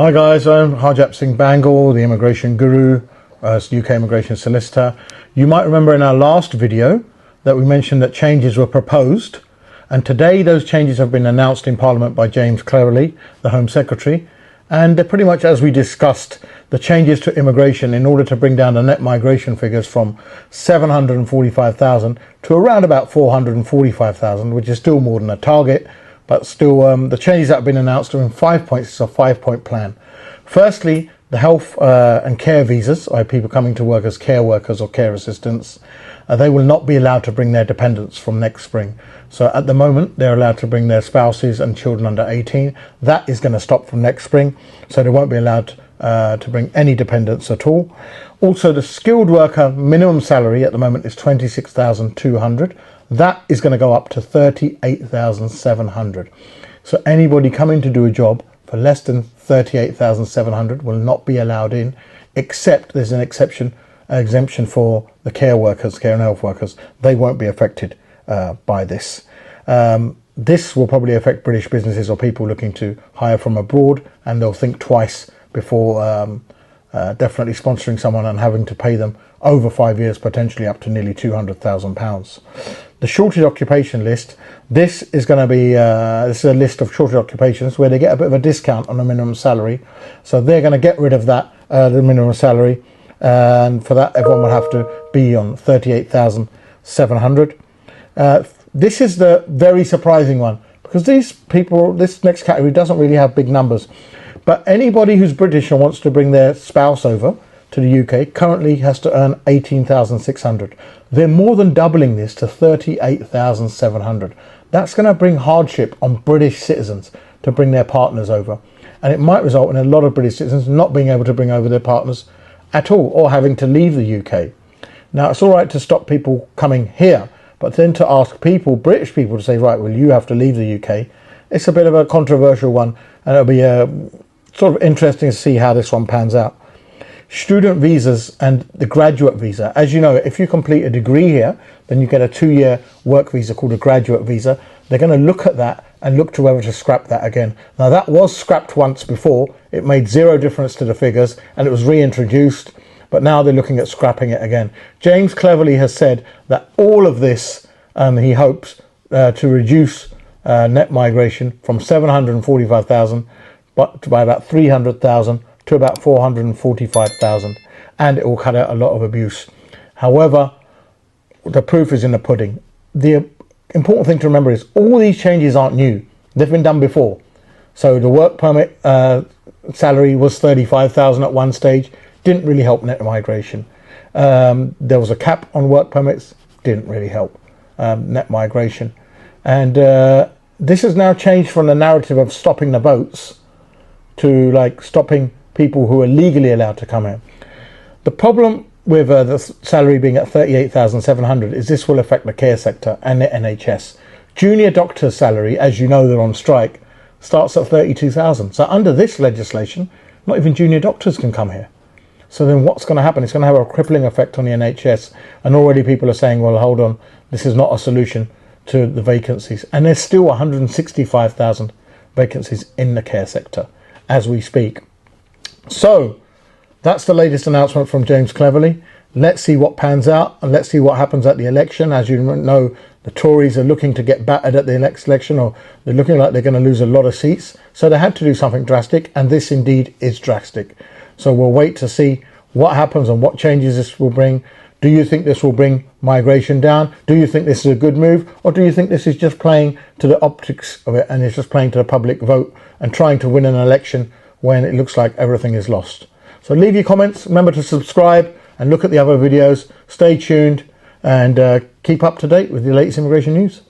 Hi guys, I'm Harjap Singh Bangal, the immigration guru, UK immigration solicitor. You might remember in our last video that we mentioned that changes were proposed, and today those changes have been announced in Parliament by James Cleverly, the Home Secretary, and they're pretty much as we discussed the changes to immigration in order to bring down the net migration figures from 745,000 to around about 445,000, which is still more than a target. But still, the changes that have been announced are in 5 points. It's a 5-point plan. Firstly, the health and care visas, or people coming to work as care workers or care assistants, they will not be allowed to bring their dependents from next spring. So at the moment, they're allowed to bring their spouses and children under 18. That is going to stop from next spring. So they won't be allowed to bring any dependents at all. Also, the skilled worker minimum salary at the moment is 26,200. That is going to go up to 38,700. So anybody coming to do a job for less than 38,700 will not be allowed in, except there's an exemption for the care workers, care and health workers. They won't be affected by this. This will probably affect British businesses or people looking to hire from abroad, and they'll think twice before definitely sponsoring someone and having to pay them over 5 years, potentially up to nearly £200,000. The shortage occupation list, this is going to be this is a list of shortage occupations where they get a bit of a discount on the minimum salary. So they're going to get rid of that, the minimum salary, and for that everyone will have to be on 38,700. This is the very surprising one, because these people, this next category doesn't really have big numbers, but anybody who's British and wants to bring their spouse over to the UK currently has to earn 18,600. They're more than doubling this to 38,700. That's going to bring hardship on British citizens to bring their partners over, and it might result in a lot of British citizens not being able to bring over their partners at all, or having to leave the UK. Now, it's all right to stop people coming here, but then to ask people, British people, to say, right, well, you have to leave the UK, it's a bit of a controversial one, and it'll be sort of interesting to see how this one pans out. Student visas and the graduate visa. As you know, if you complete a degree here, then you get a 2-year work visa called a graduate visa. They're going to look at that and look to whether to scrap that again. Now, that was scrapped once before. It made zero difference to the figures and it was reintroduced, but now they're looking at scrapping it again. James Cleverly has said that all of this, he hopes to reduce net migration from 745,000 by about 300,000 to about 445,000, and it will cut out a lot of abuse. However, the proof is in the pudding. The important thing to remember is all these changes aren't new. They've been done before. So the work permit salary was 35,000 at one stage, didn't really help net migration. There was a cap on work permits, didn't really help net migration. And this has now changed from the narrative of stopping the boats to like stopping people who are legally allowed to come in. The problem with the salary being at 38,700 is this will affect the care sector and the NHS. Junior doctor's salary, as you know, they're on strike, starts at 32,000. So under this legislation, not even junior doctors can come here. So then what's going to happen? It's going to have a crippling effect on the NHS. And already people are saying, well, hold on, this is not a solution to the vacancies. And there's still 165,000 vacancies in the care sector as we speak. So that's the latest announcement from James Cleverly. Let's see what pans out, and let's see what happens at the election. As you know, the Tories are looking to get battered at the next election, or they're looking like they're going to lose a lot of seats. So they had to do something drastic, and this indeed is drastic. So we'll wait to see what happens and what changes this will bring. Do you think this will bring migration down? Do you think this is a good move? Or do you think this is just playing to the optics of it, and it's just playing to the public vote and trying to win an election when it looks like everything is lost? So leave your comments. Remember to subscribe and look at the other videos. Stay tuned and keep up to date with the latest immigration news.